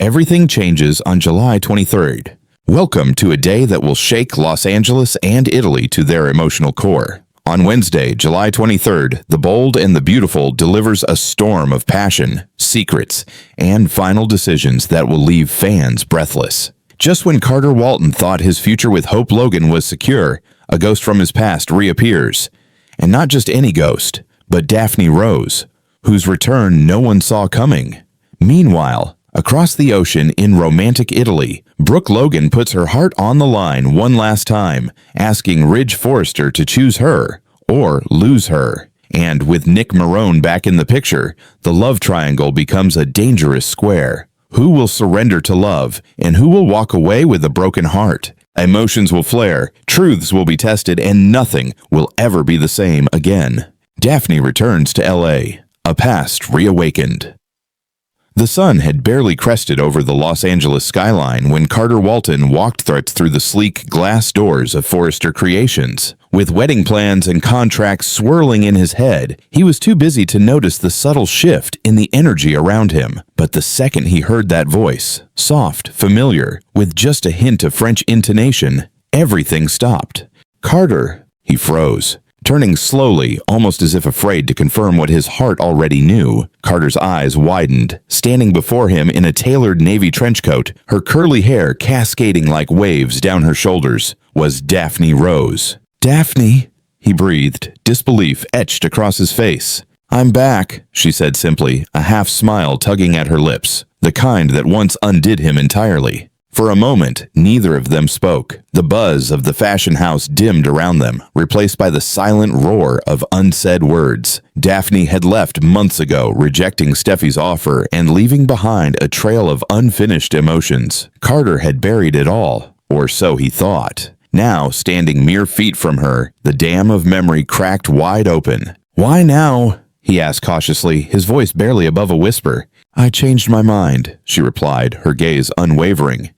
Everything changes on July 23rd. Welcome to a day that will shake Los Angeles and Italy to their emotional core. On Wednesday, July 23rd, the bold and the beautiful delivers a storm of passion, secrets, and final decisions that will leave fans breathless. Just when Carter Walton thought his future with Hope Logan was secure, a ghost from his past reappears. And not just any ghost, but Daphne Rose, whose return no one saw coming. Meanwhile, across the ocean in romantic Italy, Brooke Logan puts her heart on the line one last time, asking Ridge Forrester to choose her or lose her. And with Nick Marone back in the picture, the love triangle becomes a dangerous square. Who will surrender to love, and who will walk away with a broken heart? Emotions will flare, truths will be tested, and nothing will ever be the same again. Daphne returns to L.A., a past reawakened. The sun had barely crested over the Los Angeles skyline when Carter Walton walked through the sleek glass doors of Forrester Creations. With wedding plans and contracts swirling in his head, he was too busy to notice the subtle shift in the energy around him. But the second he heard that voice, soft, familiar, with just a hint of French intonation, everything stopped. "Carter," he froze. Turning slowly, almost as if afraid to confirm what his heart already knew, Carter's eyes widened. Standing before him in a tailored navy trench coat, her curly hair cascading like waves down her shoulders, was Daphne Rose. "Daphne," he breathed, disbelief etched across his face. "I'm back," she said simply, a half-smile tugging at her lips, the kind that once undid him entirely. For a moment, neither of them spoke. The buzz of the fashion house dimmed around them, replaced by the silent roar of unsaid words. Daphne had left months ago, rejecting Steffi's offer and leaving behind a trail of unfinished emotions. Carter had buried it all, or so he thought. Now, standing mere feet from her, the dam of memory cracked wide open. "Why now?" he asked cautiously, his voice barely above a whisper. "I changed my mind," she replied, her gaze unwavering.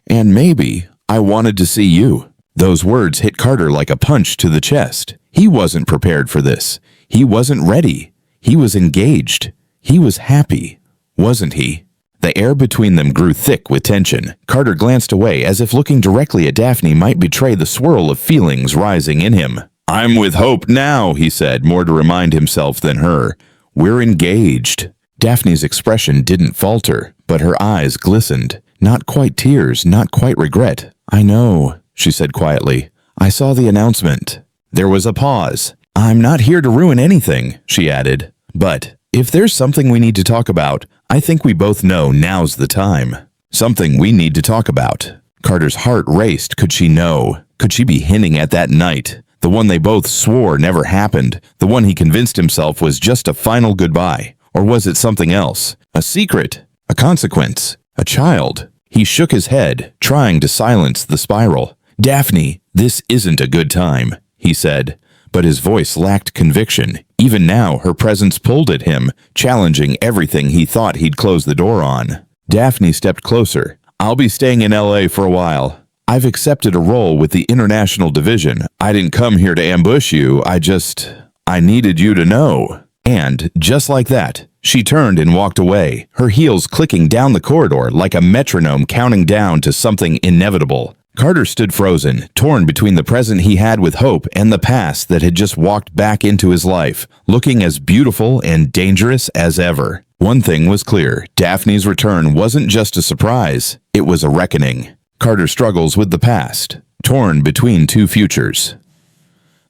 "And maybe I wanted to see you." Those words hit Carter like a punch to the chest. He wasn't prepared for this. He wasn't ready. He was engaged. He was happy. Wasn't he? The air between them grew thick with tension. Carter glanced away as if looking directly at Daphne might betray the swirl of feelings rising in him. "I'm with Hope now," he said, more to remind himself than her. "We're engaged." Daphne's expression didn't falter, but her eyes glistened. Not quite tears, not quite regret. "I know," she said quietly. "I saw the announcement." There was a pause. "I'm not here to ruin anything," she added. "But if there's something we need to talk about, I think we both know now's the time." Something we need to talk about. Carter's heart raced. Could she know? Could she be hinting at that night? The one they both swore never happened. The one he convinced himself was just a final goodbye. Or was it something else? A secret? A consequence? A child? He shook his head, trying to silence the spiral. "Daphne, this isn't a good time," he said. But his voice lacked conviction. Even now, her presence pulled at him, challenging everything he thought he'd close the door on. Daphne stepped closer. "I'll be staying in L.A. for a while. I've accepted a role with the International Division. I didn't come here to ambush you. I needed you to know." And, just like that, she turned and walked away, her heels clicking down the corridor like a metronome counting down to something inevitable. Carter stood frozen, torn between the present he had with Hope and the past that had just walked back into his life, looking as beautiful and dangerous as ever. One thing was clear, Daphne's return wasn't just a surprise, it was a reckoning. Carter struggles with the past, torn between two futures.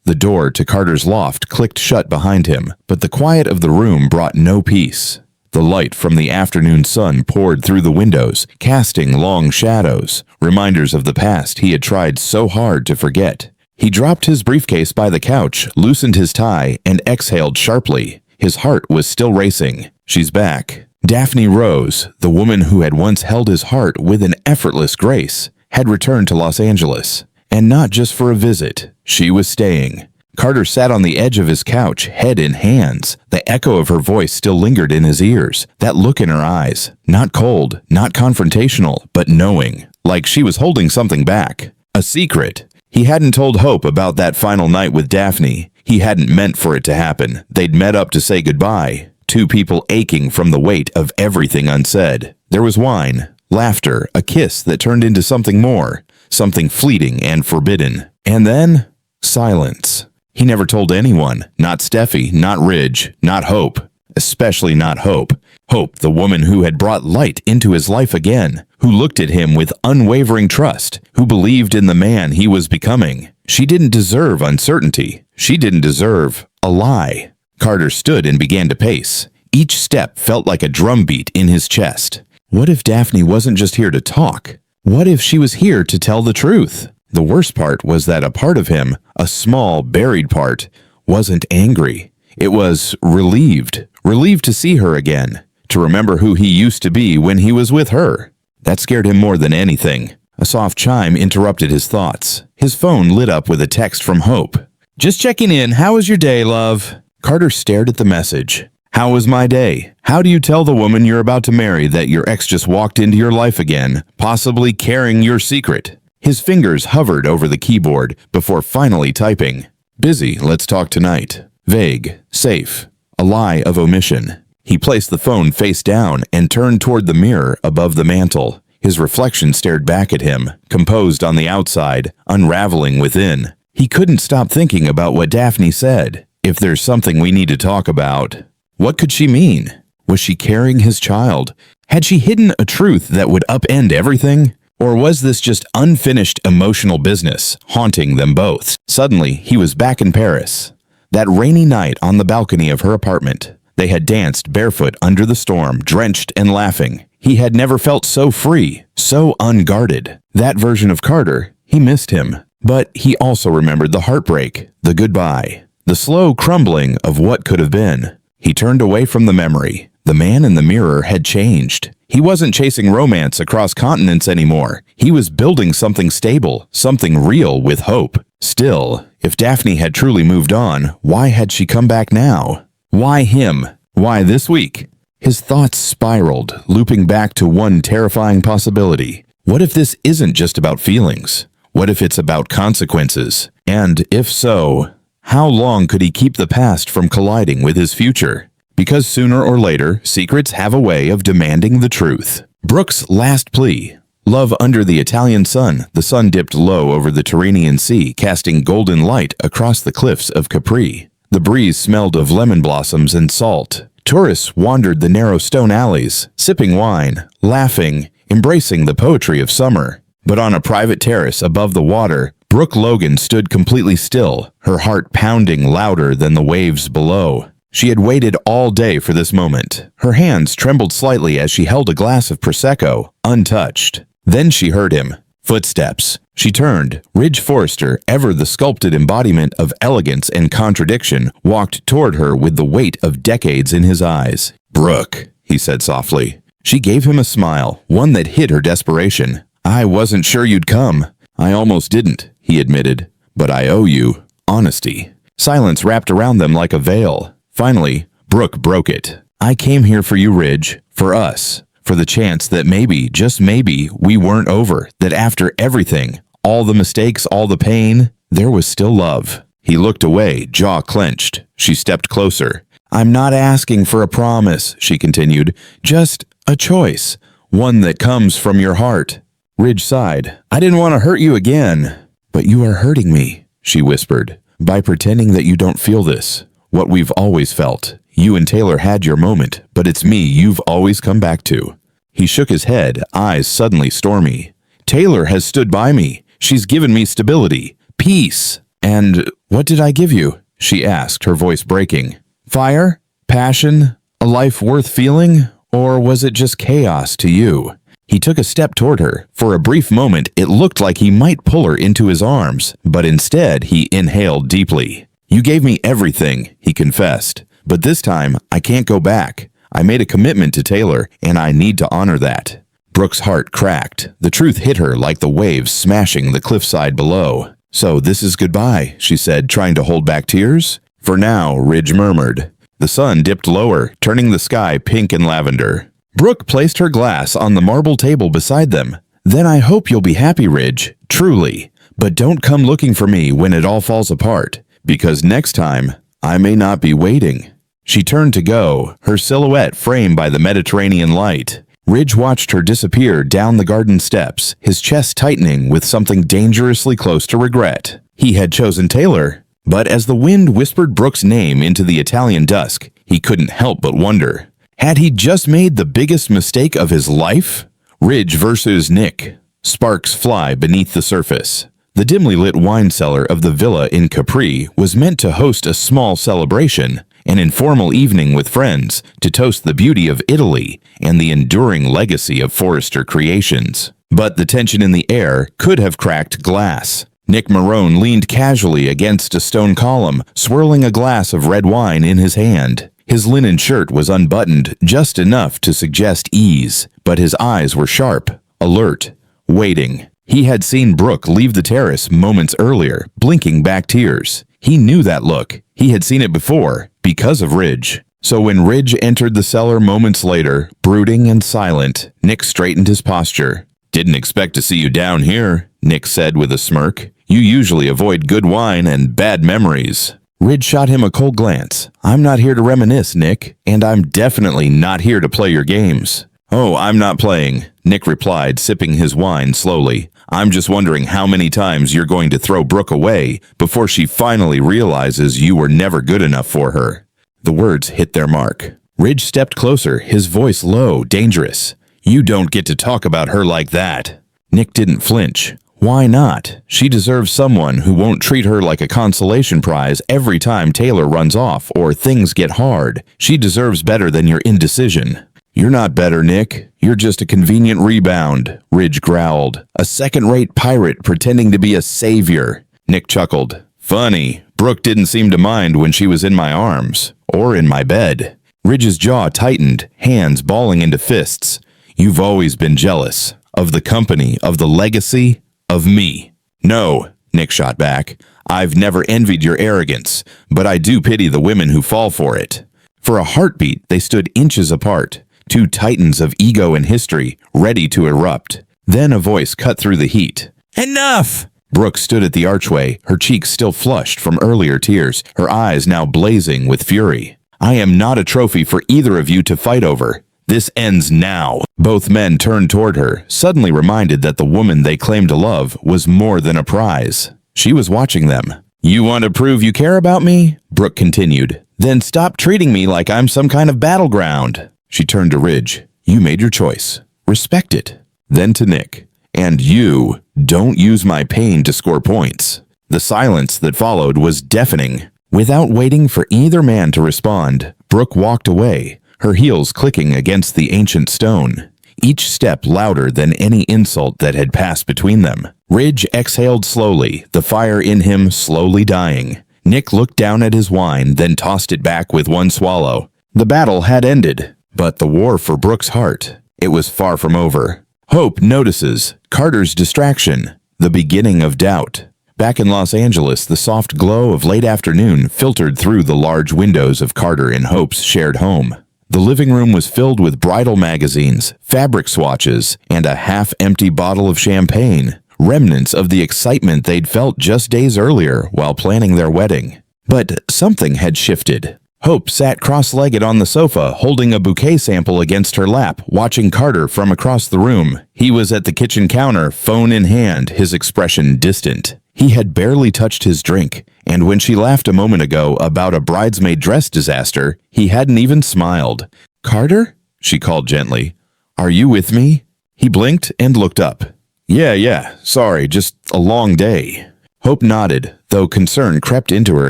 The door to Carter's loft clicked shut behind him, but the quiet of the room brought no peace. The light from the afternoon sun poured through the windows, casting long shadows, reminders of the past he had tried so hard to forget. He dropped his briefcase by the couch, loosened his tie, and exhaled sharply. His heart was still racing. She's back. Daphne Rose, the woman who had once held his heart with an effortless grace, had returned to Los Angeles. And not just for a visit. She was staying. Carter sat on the edge of his couch, head in hands. The echo of her voice still lingered in his ears. That look in her eyes. Not cold, not confrontational, but knowing. Like she was holding something back. A secret. He hadn't told Hope about that final night with Daphne. He hadn't meant for it to happen. They'd met up to say goodbye. Two people aching from the weight of everything unsaid. There was wine. laughter, a kiss that turned into something more, something fleeting and forbidden. And then, silence. He never told anyone, not Steffi, not Ridge, not Hope, especially not Hope. Hope, the woman who had brought light into his life again, who looked at him with unwavering trust, who believed in the man he was becoming. She didn't deserve uncertainty. She didn't deserve a lie. Carter stood and began to pace. Each step felt like a drumbeat in his chest. What if Daphne wasn't just here to talk? What if she was here to tell the truth? The worst part was that a part of him, a small, buried part, wasn't angry. It was relieved. Relieved to see her again, to remember who he used to be when he was with her. That scared him more than anything. A soft chime interrupted his thoughts. His phone lit up with a text from Hope. "Just checking in. How was your day, love?" Carter stared at the message. "How was my day? How do you tell the woman you're about to marry that your ex just walked into your life again, possibly carrying your secret?" His fingers hovered over the keyboard before finally typing. "Busy, let's talk tonight." Vague, safe, a lie of omission. He placed the phone face down and turned toward the mirror above the mantel. His reflection stared back at him, composed on the outside, unraveling within. He couldn't stop thinking about what Daphne said. If there's something we need to talk about. What could she mean? Was she carrying his child? Had she hidden a truth that would upend everything? Or was this just unfinished emotional business, haunting them both? Suddenly, he was back in Paris. That rainy night on the balcony of her apartment. They had danced barefoot under the storm, drenched and laughing. He had never felt so free, so unguarded. That version of Carter, he missed him. But he also remembered the heartbreak, the goodbye, the slow crumbling of what could have been. He turned away from the memory. The man in the mirror had changed. He wasn't chasing romance across continents anymore. He was building something stable, something real with hope. Still, if Daphne had truly moved on, why had she come back now? Why him? Why this week? His thoughts spiraled, looping back to one terrifying possibility. What if this isn't just about feelings? What if it's about consequences? And if so, how long could he keep the past from colliding with his future? Because sooner or later, secrets have a way of demanding the truth. Brooke's last plea. Love under the Italian sun. The sun dipped low over the Tyrrhenian Sea, casting golden light across the cliffs of Capri. The breeze smelled of lemon blossoms and salt. Tourists wandered the narrow stone alleys, sipping wine, laughing, embracing the poetry of summer. But on a private terrace above the water, Brooke Logan stood completely still, her heart pounding louder than the waves below. She had waited all day for this moment. Her hands trembled slightly as she held a glass of Prosecco, untouched. Then she heard him. Footsteps. She turned. Ridge Forrester, ever the sculpted embodiment of elegance and contradiction, walked toward her with the weight of decades in his eyes. "Brooke," he said softly. She gave him a smile, one that hid her desperation. "I wasn't sure you'd come. I almost didn't," he admitted. "But I owe you honesty." Silence wrapped around them like a veil. Finally, Brooke broke it. "I came here for you, Ridge. For us. For the chance that maybe, just maybe, we weren't over. That after everything, all the mistakes, all the pain, there was still love." He looked away, jaw clenched. She stepped closer. "I'm not asking for a promise," she continued. "Just a choice. One that comes from your heart." Ridge sighed. "I didn't want to hurt you again." "But you are hurting me," she whispered, "by pretending that you don't feel this. What we've always felt. You and Taylor had your moment, but it's me you've always come back to." He shook his head, eyes suddenly stormy. "Taylor has stood by me. She's given me stability, peace." "And what did I give you?" she asked, her voice breaking. "Fire? Passion? A life worth feeling? Or was it just chaos to you?" He took a step toward her. For a brief moment, it looked like he might pull her into his arms, but instead he inhaled deeply. "You gave me everything," he confessed. "But this time, I can't go back. I made a commitment to Taylor, and I need to honor that." Brooke's heart cracked. The truth hit her like the waves smashing the cliffside below. "So this is goodbye," she said, trying to hold back tears. "For now," Ridge murmured. The sun dipped lower, turning the sky pink and lavender. Brooke placed her glass on the marble table beside them. "Then I hope you'll be happy, Ridge. Truly. But don't come looking for me when it all falls apart. Because next time, I may not be waiting." She turned to go, her silhouette framed by the Mediterranean light. Ridge watched her disappear down the garden steps, his chest tightening with something dangerously close to regret. He had chosen Taylor, but as the wind whispered Brooke's name into the Italian dusk, he couldn't help but wonder. Had he just made the biggest mistake of his life? Ridge versus Nick. Sparks fly beneath the surface. The dimly lit wine cellar of the villa in Capri was meant to host a small celebration, an informal evening with friends to toast the beauty of Italy and the enduring legacy of Forrester creations. But the tension in the air could have cracked glass. Nick Marone leaned casually against a stone column, swirling a glass of red wine in his hand. His linen shirt was unbuttoned just enough to suggest ease, but his eyes were sharp, alert, waiting. He had seen Brooke leave the terrace moments earlier, blinking back tears. He knew that look. He had seen it before, because of Ridge. So when Ridge entered the cellar moments later, brooding and silent, Nick straightened his posture. "Didn't expect to see you down here," Nick said with a smirk. "You usually avoid good wine and bad memories." Ridge shot him a cold glance. "I'm not here to reminisce, Nick, and I'm definitely not here to play your games." "Oh, I'm not playing," Nick replied, sipping his wine slowly. "I'm just wondering how many times you're going to throw Brooke away before she finally realizes you were never good enough for her." The words hit their mark. Ridge stepped closer, his voice low, dangerous. "You don't get to talk about her like that." Nick didn't flinch. Why not? She deserves someone who won't treat her like a consolation prize every time Taylor runs off or things get hard. She deserves better than your indecision. "You're not better, Nick. You're just a convenient rebound," Ridge growled. "A second-rate pirate pretending to be a savior." Nick chuckled. "Funny. Brooke didn't seem to mind when she was in my arms. Or in my bed." Ridge's jaw tightened, hands balling into fists. "You've always been jealous. Of the company, of the legacy, of me." "No," Nick shot back. "I've never envied your arrogance, but I do pity the women who fall for it." For a heartbeat, they stood inches apart. Two titans of ego and history, ready to erupt. Then a voice cut through the heat. "Enough!" Brooke stood at the archway, her cheeks still flushed from earlier tears, her eyes now blazing with fury. "I am not a trophy for either of you to fight over. This ends now." Both men turned toward her, suddenly reminded that the woman they claimed to love was more than a prize. She was watching them. "You want to prove you care about me?" Brooke continued. "Then stop treating me like I'm some kind of battleground." She turned to Ridge. "You made your choice. Respect it." Then to Nick. "And you, don't use my pain to score points." The silence that followed was deafening. Without waiting for either man to respond, Brooke walked away, her heels clicking against the ancient stone, each step louder than any insult that had passed between them. Ridge exhaled slowly, the fire in him slowly dying. Nick looked down at his wine, then tossed it back with one swallow. The battle had ended, but the war for Brooke's heart, it was far from over. Hope notices Carter's distraction, the beginning of doubt. Back in Los Angeles, the soft glow of late afternoon filtered through the large windows of Carter and Hope's shared home. The living room was filled with bridal magazines, fabric swatches, and a half-empty bottle of champagne, remnants of the excitement they'd felt just days earlier while planning their wedding. But something had shifted. Hope sat cross-legged on the sofa, holding a bouquet sample against her lap, watching Carter from across the room. He was at the kitchen counter, phone in hand, his expression distant. He had barely touched his drink, and when she laughed a moment ago about a bridesmaid dress disaster, he hadn't even smiled. "Carter?" she called gently. "Are you with me?" He blinked and looked up. Yeah, sorry, just a long day." Hope nodded, though concern crept into her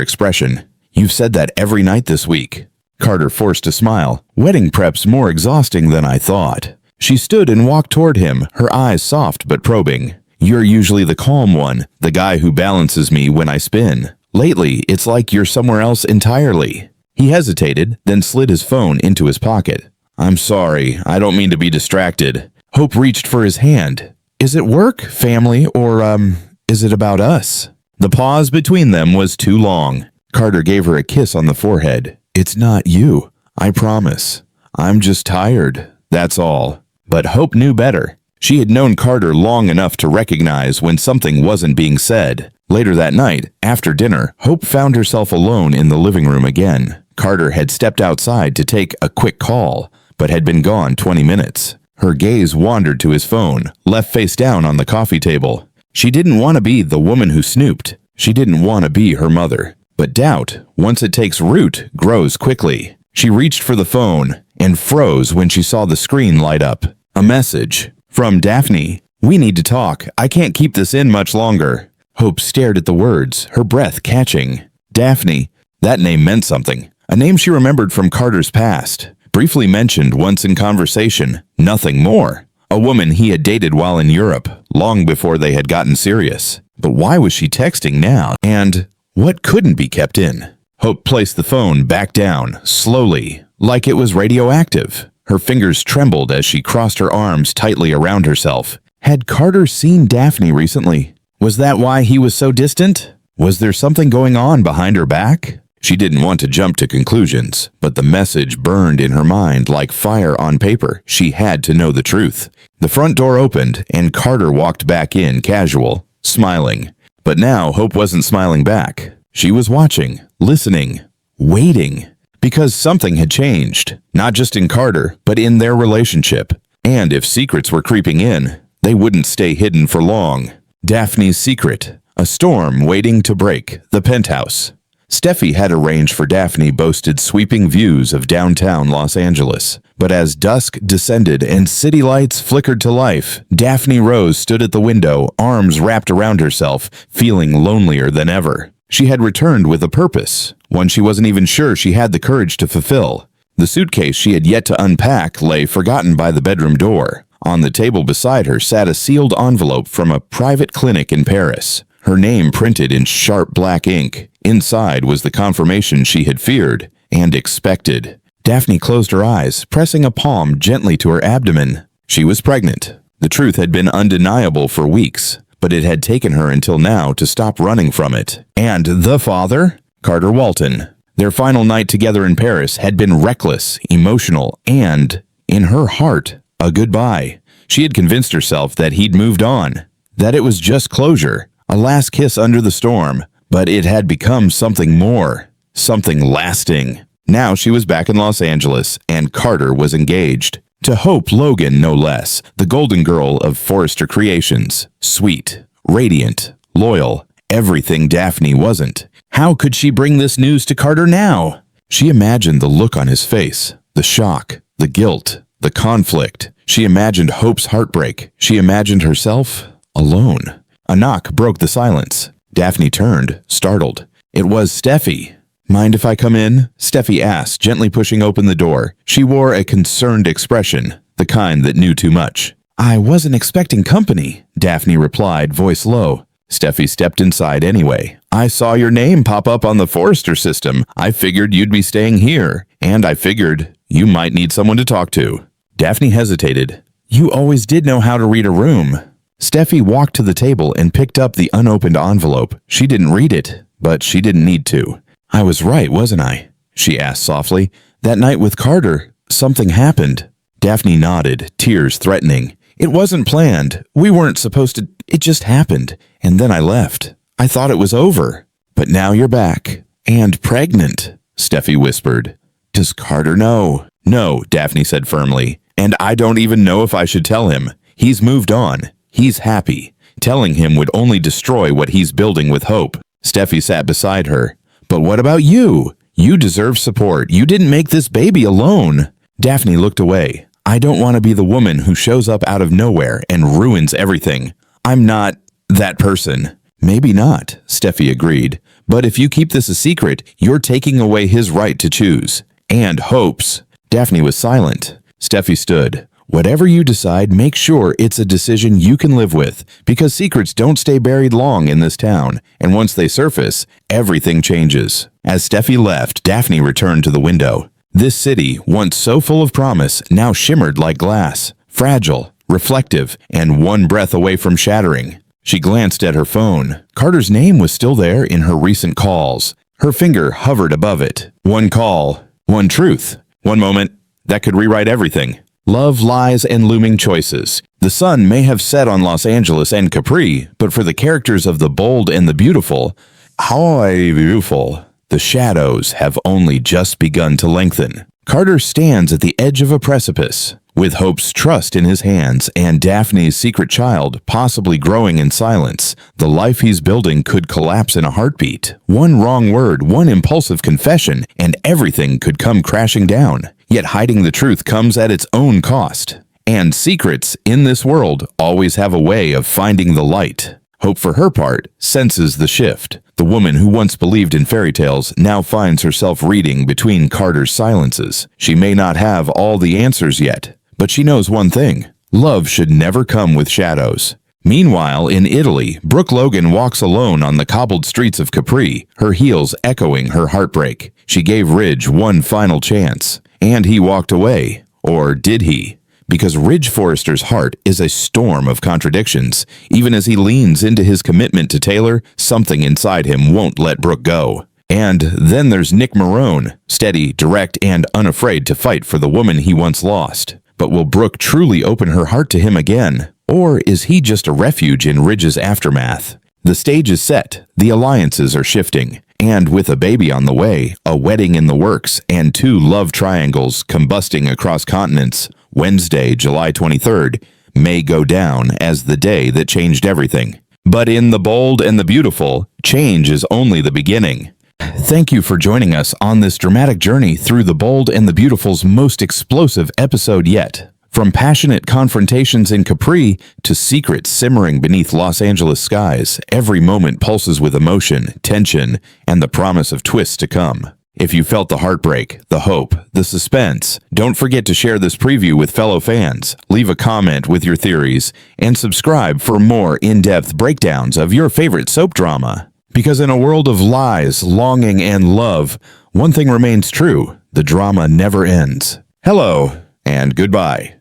expression. "You've said that every night this week." Carter forced a smile. "Wedding prep's more exhausting than I thought." She stood and walked toward him, her eyes soft but probing. "You're usually the calm one, the guy who balances me when I spin. Lately, it's like you're somewhere else entirely." He hesitated, then slid his phone into his pocket. "I'm sorry, I don't mean to be distracted." Hope reached for his hand. "Is it work, family, or, is it about us?" The pause between them was too long. Carter gave her a kiss on the forehead. "It's not you, I promise. I'm just tired, that's all." But Hope knew better. She had known Carter long enough to recognize when something wasn't being said. Later that night, after dinner, Hope found herself alone in the living room again. Carter had stepped outside to take a quick call, but had been gone 20 minutes. Her gaze wandered to his phone, left face down on the coffee table. She didn't want to be the woman who snooped. She didn't want to be her mother. But doubt, once it takes root, grows quickly. She reached for the phone and froze when she saw the screen light up. A message from Daphne. "We need to talk. I can't keep this in much longer." Hope stared at the words, her breath catching. Daphne. That name meant something. A name she remembered from Carter's past. Briefly mentioned once in conversation. Nothing more. A woman he had dated while in Europe, long before they had gotten serious. But why was she texting now? And what couldn't be kept in? Hope placed the phone back down, slowly, like it was radioactive. Her fingers trembled as she crossed her arms tightly around herself. Had Carter seen Daphne recently? Was that why he was so distant? Was there something going on behind her back? She didn't want to jump to conclusions, but the message burned in her mind like fire on paper. She had to know the truth. The front door opened, and Carter walked back in casual, smiling. But now Hope wasn't smiling back. She was watching, listening, waiting. Because something had changed, not just in Carter, but in their relationship. And if secrets were creeping in, they wouldn't stay hidden for long. Daphne's secret, a storm waiting to break, the penthouse. Steffi had arranged for Daphne boasted sweeping views of downtown Los Angeles. But as dusk descended and city lights flickered to life, Daphne Rose stood at the window, arms wrapped around herself, feeling lonelier than ever. She had returned with a purpose, one she wasn't even sure she had the courage to fulfill. The suitcase she had yet to unpack lay forgotten by the bedroom door. On the table beside her sat a sealed envelope from a private clinic in Paris. Her name printed in sharp black ink. Inside was the confirmation she had feared and expected. Daphne closed her eyes, pressing a palm gently to her abdomen. She was pregnant. The truth had been undeniable for weeks, but it had taken her until now to stop running from it. And the father? Carter Walton. Their final night together in Paris had been reckless, emotional, and, in her heart, a goodbye. She had convinced herself that he'd moved on, that it was just closure, a last kiss under the storm, but it had become something more, something lasting. Now she was back in Los Angeles, and Carter was engaged. To Hope Logan, no less, the golden girl of Forrester Creations. Sweet, radiant, loyal, everything Daphne wasn't. How could she bring this news to Carter now? She imagined the look on his face, the shock, the guilt, the conflict. She imagined Hope's heartbreak. She imagined herself alone. A knock broke the silence. Daphne turned, startled. It was Steffi. "Mind if I come in?" Steffi asked, gently pushing open the door. She wore a concerned expression, the kind that knew too much. "I wasn't expecting company," Daphne replied, voice low. Steffi stepped inside anyway. "I saw your name pop up on the Forrester system. I figured you'd be staying here, and I figured you might need someone to talk to." Daphne hesitated. "You always did know how to read a room." Steffi walked to the table and picked up the unopened envelope. She didn't read it, but she didn't need to. "I was right, wasn't I?" she asked softly. "That night with Carter, something happened." Daphne nodded, tears threatening. "It wasn't planned. We weren't supposed to. It just happened. And then I left. I thought it was over. But now you're back. And pregnant," Steffi whispered. "Does Carter know?" "No," Daphne said firmly. "And I don't even know if I should tell him. He's moved on. He's happy. Telling him would only destroy what he's building with Hope." Steffi sat beside her. "But what about you? You deserve support. You didn't make this baby alone." Daphne looked away. "I don't want to be the woman who shows up out of nowhere and ruins everything. I'm not that person." "Maybe not," Steffi agreed. "But if you keep this a secret, you're taking away his right to choose. And Hope's." Daphne was silent. Steffi stood. "Whatever you decide, make sure it's a decision you can live with, because secrets don't stay buried long in this town, and once they surface, everything changes." As Steffi left, Daphne returned to the window. This city, once so full of promise, now shimmered like glass, fragile, reflective, and one breath away from shattering. She glanced at her phone. Carter's name was still there in her recent calls. Her finger hovered above it. One call, one truth, one moment that could rewrite everything. Love, lies, and looming choices. The sun may have set on Los Angeles and Capri, but for the characters of the bold and the beautiful, how beautiful, the shadows have only just begun to lengthen. Carter stands at the edge of a precipice, with Hope's trust in his hands and Daphne's secret child possibly growing in silence. The life he's building could collapse in a heartbeat. One wrong word, one impulsive confession, and everything could come crashing down. Yet hiding the truth comes at its own cost. And secrets in this world always have a way of finding the light. Hope, for her part, senses the shift. The woman who once believed in fairy tales now finds herself reading between Carter's silences. She may not have all the answers yet, but she knows one thing: love should never come with shadows. Meanwhile, in Italy, Brooke Logan walks alone on the cobbled streets of Capri, her heels echoing her heartbreak. She gave Ridge one final chance, and he walked away. Or did he? Because Ridge Forrester's heart is a storm of contradictions. Even as he leans into his commitment to Taylor, something inside him won't let Brooke go. And then there's Nick Marone, steady, direct, and unafraid to fight for the woman he once lost. But will Brooke truly open her heart to him again? Or is he just a refuge in Ridge's aftermath? The stage is set, the alliances are shifting, and with a baby on the way, a wedding in the works, and two love triangles combusting across continents, Wednesday, July 23rd, may go down as the day that changed everything. But in The Bold and the Beautiful, change is only the beginning. Thank you for joining us on this dramatic journey through The Bold and the Beautiful's most explosive episode yet. From passionate confrontations in Capri to secrets simmering beneath Los Angeles skies, every moment pulses with emotion, tension, and the promise of twists to come. If you felt the heartbreak, the hope, the suspense, don't forget to share this preview with fellow fans, leave a comment with your theories, and subscribe for more in-depth breakdowns of your favorite soap drama. Because in a world of lies, longing, and love, one thing remains true: the drama never ends. Hello, and goodbye.